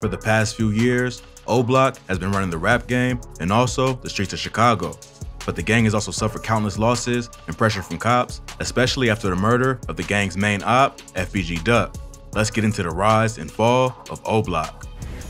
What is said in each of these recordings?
For the past few years, O-Block has been running the rap game and also the streets of Chicago. But the gang has also suffered countless losses and pressure from cops, especially after the murder of the gang's main op, FBG Duck. Let's get into the rise and fall of O-Block.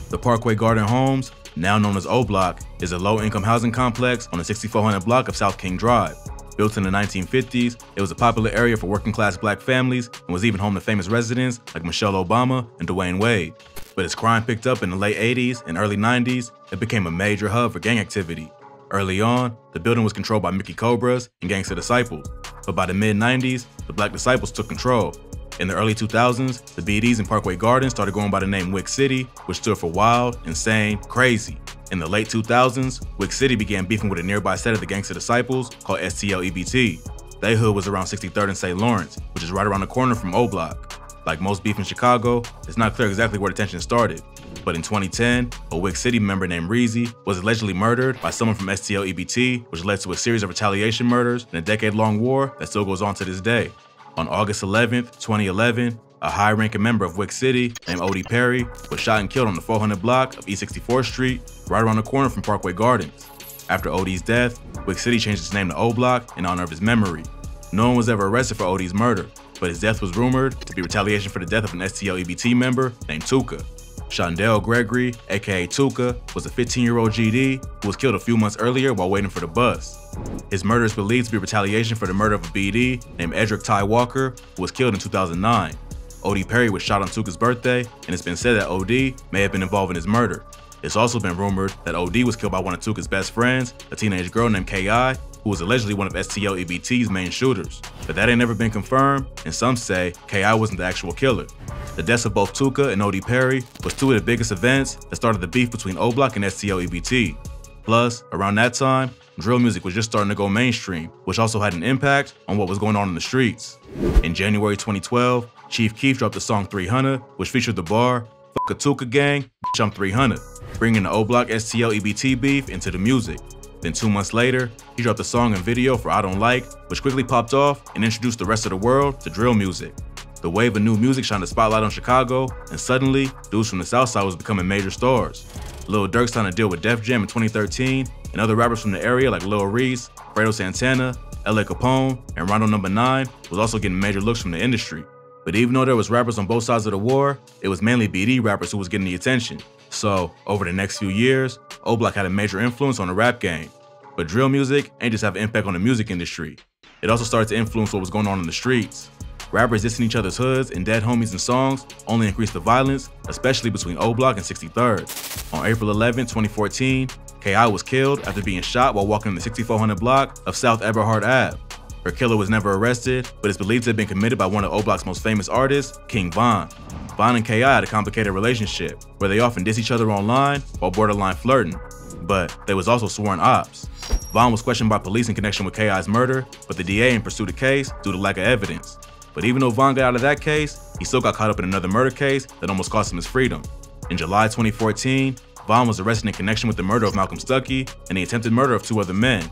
The Parkway Garden Homes, now known as O-Block, is a low-income housing complex on the 6400 block of South King Drive. Built in the 1950s, it was a popular area for working-class black families and was even home to famous residents like Michelle Obama and Dwayne Wade. But as crime picked up in the late 80s and early 90s, it became a major hub for gang activity. Early on, the building was controlled by Mickey Cobras and Gangsta Disciples, but by the mid-90s, the Black Disciples took control. In the early 2000s, the BDs in Parkway Gardens started going by the name Wick City, which stood for wild, insane, crazy. In the late 2000s, Wick City began beefing with a nearby set of the Gangsta Disciples called STL-EBT. Their hood was around 63rd and St. Lawrence, which is right around the corner from O-Block. Like most beef in Chicago, it's not clear exactly where the tension started. But in 2010, a Wick City member named Reezy was allegedly murdered by someone from STL-EBT, which led to a series of retaliation murders and a decade-long war that still goes on to this day. On August 11th, 2011, a high-ranking member of Wick City named Odie Perry was shot and killed on the 400 block of East 64th Street, right around the corner from Parkway Gardens. After Odie's death, Wick City changed its name to O-Block in honor of his memory. No one was ever arrested for Odie's murder, but his death was rumored to be retaliation for the death of an STL-EBT member named Tuka. Shondell Gregory, aka Tuka, was a 15-year-old GD who was killed a few months earlier while waiting for the bus. His murder is believed to be retaliation for the murder of a BD named Edric Ty Walker, who was killed in 2009. Odie Perry was shot on Tuka's birthday, and it's been said that OD may have been involved in his murder. It's also been rumored that OD was killed by one of Tuka's best friends, a teenage girl named KI, who was allegedly one of STL-EBT's main shooters. But that ain't never been confirmed, and some say KI wasn't the actual killer. The deaths of both Tuka and Odie Perry was two of the biggest events that started the beef between O-Block and STL-EBT. Plus, around that time, drill music was just starting to go mainstream, which also had an impact on what was going on in the streets. In January 2012, Chief Keef dropped the song 300, which featured the bar, "Fuck a Tuka gang, bitch I'm 300, bringing the O-Block STL-EBT beef into the music. Then 2 months later, he dropped a song and video for I Don't Like, which quickly popped off and introduced the rest of the world to drill music. The wave of new music shined a spotlight on Chicago, and suddenly, dudes from the South Side was becoming major stars. Lil Durk signed a deal with Def Jam in 2013, and other rappers from the area like Lil Reese, Fredo Santana, LA Capone, and Rondo No. 9 was also getting major looks from the industry. But even though there was rappers on both sides of the war, it was mainly BD rappers who was getting the attention. So, over the next few years, O-Block had a major influence on the rap game. But drill music ain't just have an impact on the music industry. It also started to influence what was going on in the streets. Rappers dissing each other's hoods and dead homies in songs only increased the violence, especially between O-Block and 63rd. On April 11, 2014, KI was killed after being shot while walking in the 6400 block of South Eberhard Ave. Her killer was never arrested, but is believed to have been committed by one of O-Block's most famous artists, King Von. Von and KI had a complicated relationship, where they often diss each other online while borderline flirting. But they was also sworn Opps. Von was questioned by police in connection with KI's murder, but the DA ain't pursued the case due to lack of evidence. But even though Von got out of that case, he still got caught up in another murder case that almost cost him his freedom. In July 2014, Von was arrested in connection with the murder of Malcolm Stuckey and the attempted murder of 2 other men.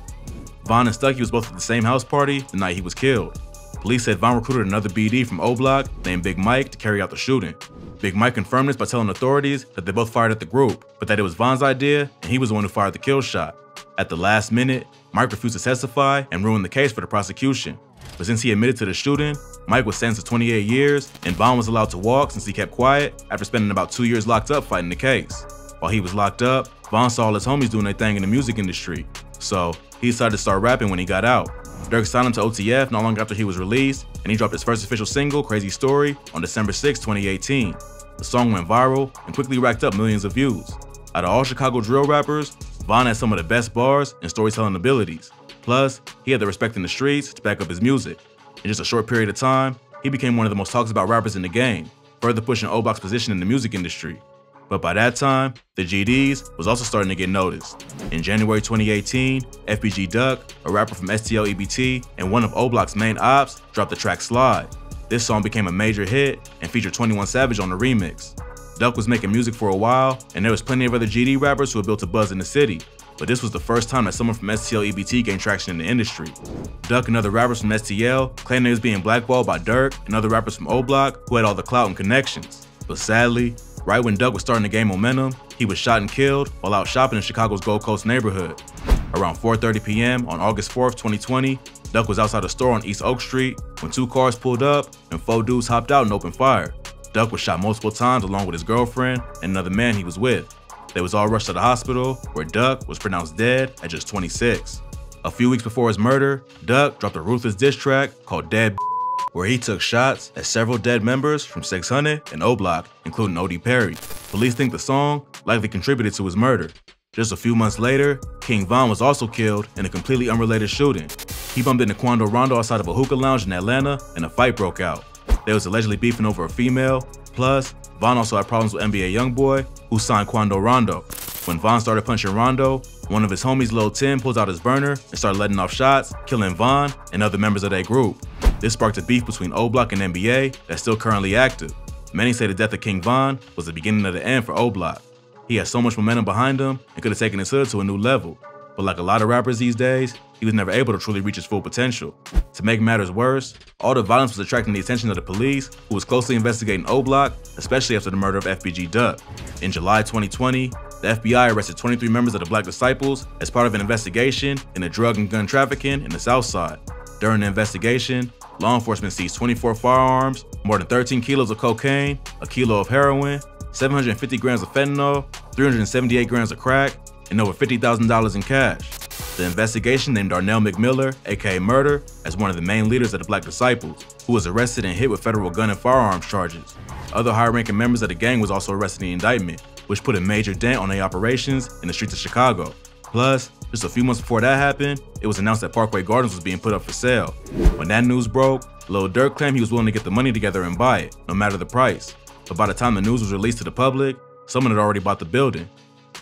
Von and Stuckey was both at the same house party the night he was killed. Police said Von recruited another BD from O-Block named Big Mike to carry out the shooting. Big Mike confirmed this by telling authorities that they both fired at the group, but that it was Von's idea and he was the one who fired the kill shot. At the last minute, Mike refused to testify and ruined the case for the prosecution. But since he admitted to the shooting, Mike was sentenced to 28 years and Von was allowed to walk since he kept quiet after spending about 2 years locked up fighting the case. While he was locked up, Von saw all his homies doing their thing in the music industry. So he decided to start rapping when he got out. Durk signed him to OTF not long after he was released, and he dropped his first official single, Crazy Story, on December 6, 2018. The song went viral and quickly racked up millions of views. Out of all Chicago drill rappers, Von had some of the best bars and storytelling abilities. Plus, he had the respect in the streets to back up his music. In just a short period of time, he became one of the most talked about rappers in the game, further pushing O-Block's position in the music industry. But by that time, the GDs was also starting to get noticed. In January 2018, FBG Duck, a rapper from STL-EBT and one of O-Block's main ops, dropped the track Slide. This song became a major hit and featured 21 Savage on the remix. Duck was making music for a while, and there was plenty of other GD rappers who had built a buzz in the city. But this was the first time that someone from STL-EBT gained traction in the industry. Duck and other rappers from STL claimed they was being blackballed by Durk and other rappers from O-Block who had all the clout and connections. But sadly, Right when Duck was starting to gain momentum, he was shot and killed while out shopping in Chicago's Gold Coast neighborhood. Around 4:30 p.m. on August 4th, 2020, Duck was outside a store on East Oak Street when 2 cars pulled up and 4 dudes hopped out and opened fire. Duck was shot multiple times along with his girlfriend and another man he was with. They was all rushed to the hospital where Duck was pronounced dead at just 26. A few weeks before his murder, Duck dropped a ruthless diss track called Dead, where he took shots at several dead members from 600 and O Block, including O.D. Perry. Police think the song likely contributed to his murder. Just a few months later, King Von was also killed in a completely unrelated shooting. He bumped into Quando Rondo outside of a hookah lounge in Atlanta and a fight broke out. They was allegedly beefing over a female, plus Von also had problems with NBA YoungBoy, who signed Quando Rondo. When Von started punching Rondo, one of his homies, Lil Tim, pulls out his burner and started letting off shots, killing Von and other members of their group. This sparked a beef between O Block and NBA that's still currently active. Many say the death of King Von was the beginning of the end for O Block. He had so much momentum behind him and could have taken his hood to a new level. But like a lot of rappers these days, he was never able to truly reach his full potential. To make matters worse, all the violence was attracting the attention of the police, who was closely investigating O Block, especially after the murder of FBG Duck. In July 2020, the FBI arrested 23 members of the Black Disciples as part of an investigation into drug and gun trafficking in the South Side. During the investigation, law enforcement seized 24 firearms, more than 13 kilos of cocaine, a kilo of heroin, 750 grams of fentanyl, 378 grams of crack, and over $50,000 in cash. The investigation named Darnell McMiller, aka Murder, as one of the main leaders of the Black Disciples, who was arrested and hit with federal gun and firearms charges. Other high-ranking members of the gang was also arrested in the indictment, which put a major dent on their operations in the streets of Chicago. Plus, just a few months before that happened, it was announced that Parkway Gardens was being put up for sale. When that news broke, Lil Durk claimed he was willing to get the money together and buy it, no matter the price. But by the time the news was released to the public, someone had already bought the building.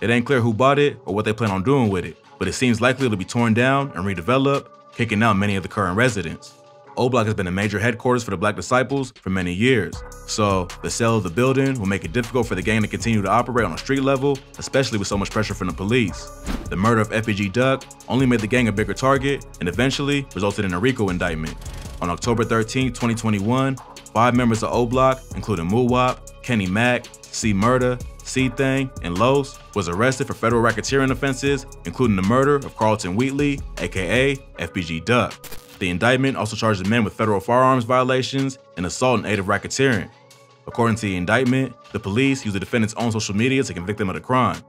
It ain't clear who bought it or what they plan on doing with it, but it seems likely it'll be torn down and redeveloped, kicking out many of the current residents. O Block has been a major headquarters for the Black Disciples for many years, so the sale of the building will make it difficult for the gang to continue to operate on a street level, especially with so much pressure from the police. The murder of FBG Duck only made the gang a bigger target and eventually resulted in a RICO indictment. On October 13, 2021, 5 members of O Block, including Muwop, Kenny Mack, C Murda, C-Thang, and Los, was arrested for federal racketeering offenses, including the murder of Carlton Wheatley, aka FBG Duck. The indictment also charged the men with federal firearms violations and assault in aid of racketeering. According to the indictment, the police used the defendant's own social media to convict them of the crime.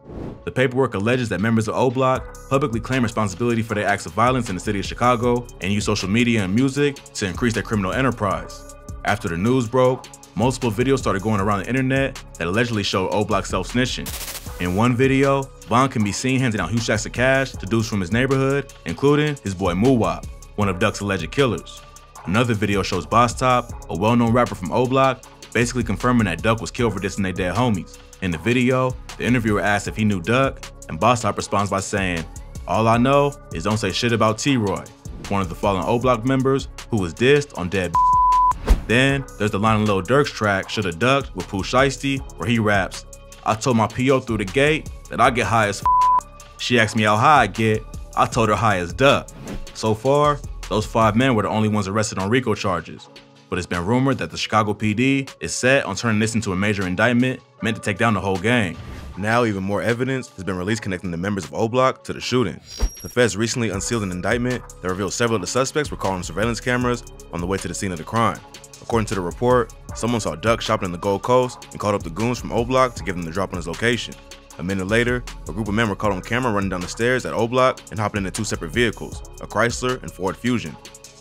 The paperwork alleges that members of O Block publicly claim responsibility for their acts of violence in the city of Chicago and use social media and music to increase their criminal enterprise. After the news broke, multiple videos started going around the internet that allegedly showed O Block self-snitching. In one video, Von can be seen handing out huge stacks of cash to dudes from his neighborhood, including his boy Muwop, one of Duck's alleged killers. Another video shows Boss Top, a well-known rapper from O Block, basically confirming that Duck was killed for dissing their dead homies. In the video, the interviewer asks if he knew Duck, and Boss Top responds by saying, "All I know is don't say shit about T-Roy," one of the fallen O Block members who was dissed on Dead. Then, there's the line in Lil Durk's track, Shoulda Ducked, with Pooh Shiesty, where he raps, "I told my P.O. through the gate that I get high as She asked me how high I get, I told her high as Duck." So far, those 5 men were the only ones arrested on RICO charges. But it's been rumored that the Chicago PD is set on turning this into a major indictment meant to take down the whole gang. Now even more evidence has been released connecting the members of O Block to the shooting. The feds recently unsealed an indictment that revealed several of the suspects were caught on surveillance cameras on the way to the scene of the crime. According to the report, someone saw Duck shopping in the Gold Coast and called up the goons from O Block to give them the drop on his location. A minute later, a group of men were caught on camera running down the stairs at O Block and hopping into 2 separate vehicles, a Chrysler and Ford Fusion.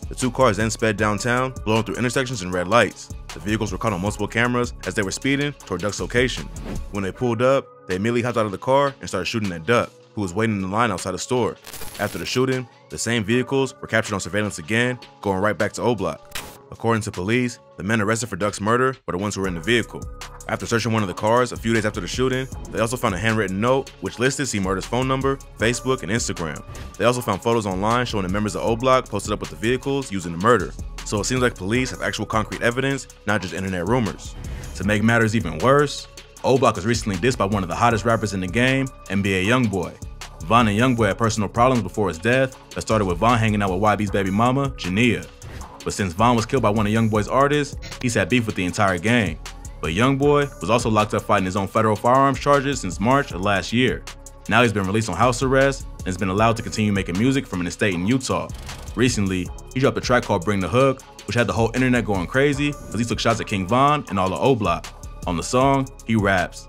The 2 cars then sped downtown, blowing through intersections and red lights. The vehicles were caught on multiple cameras as they were speeding toward Duck's location. When they pulled up, they immediately hopped out of the car and started shooting at Duck, who was waiting in the line outside the store. After the shooting, the same vehicles were captured on surveillance again, going right back to O Block. According to police, the men arrested for Duck's murder were the ones who were in the vehicle. After searching one of the cars a few days after the shooting, they also found a handwritten note which listed C Murda's phone number, Facebook, and Instagram. They also found photos online showing the members of O Block posted up with the vehicles using the murder. So it seems like police have actual concrete evidence, not just internet rumors. To make matters even worse, O Block was recently dissed by one of the hottest rappers in the game, NBA YoungBoy. Von and YoungBoy had personal problems before his death that started with Von hanging out with YB's baby mama, Jania. But since Von was killed by one of YoungBoy's artists, he's had beef with the entire gang. But YoungBoy was also locked up fighting his own federal firearms charges since March of last year. Now he's been released on house arrest and has been allowed to continue making music from an estate in Utah. Recently, he dropped a track called Bring the Hook, which had the whole internet going crazy because he took shots at King Von and all of O Block. On the song, he raps,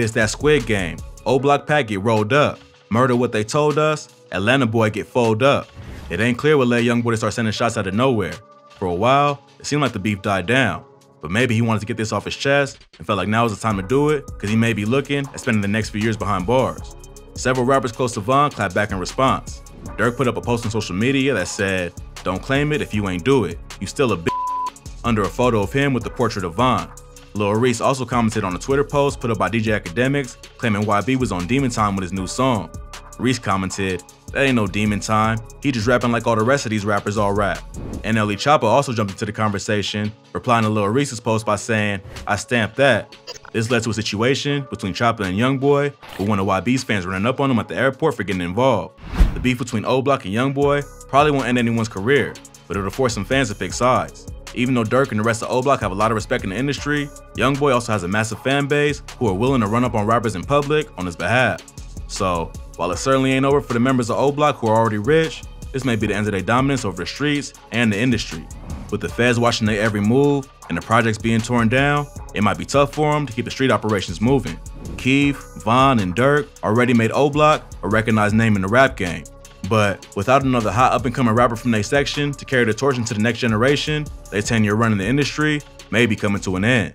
"It's that Squid Game. O Block pack get rolled up. Murder what they told us. Atlanta boy get folded up." It ain't clear what led YoungBoy to start sending shots out of nowhere. For a while, it seemed like the beef died down. But maybe he wanted to get this off his chest and felt like now was the time to do it because he may be looking at spending the next few years behind bars. Several rappers close to Von clapped back in response. Durk put up a post on social media that said, "Don't claim it if you ain't do it. You still a bitch," under a photo of him with the portrait of Von. Lil Reese also commented on a Twitter post put up by DJ Academics claiming YB was on Demon Time with his new song. Reese commented, "That ain't no demon time. He just rapping like all the rest of these rappers all rap." NLE Choppa also jumped into the conversation, replying to Lil Reese's post by saying, "I stamped that." This led to a situation between Choppa and YoungBoy, with one of YB's fans running up on him at the airport for getting involved. The beef between O Block and YoungBoy probably won't end anyone's career, but it'll force some fans to pick sides. Even though Durk and the rest of O Block have a lot of respect in the industry, YoungBoy also has a massive fan base who are willing to run up on rappers in public on his behalf. So, while it certainly ain't over for the members of O Block who are already rich, this may be the end of their dominance over the streets and the industry. With the feds watching their every move and the projects being torn down, it might be tough for them to keep the street operations moving. Keith, Von, and Durk already made O Block a recognized name in the rap game. But without another hot up-and-coming rapper from their section to carry the torch into the next generation, their tenure running the industry may be coming to an end.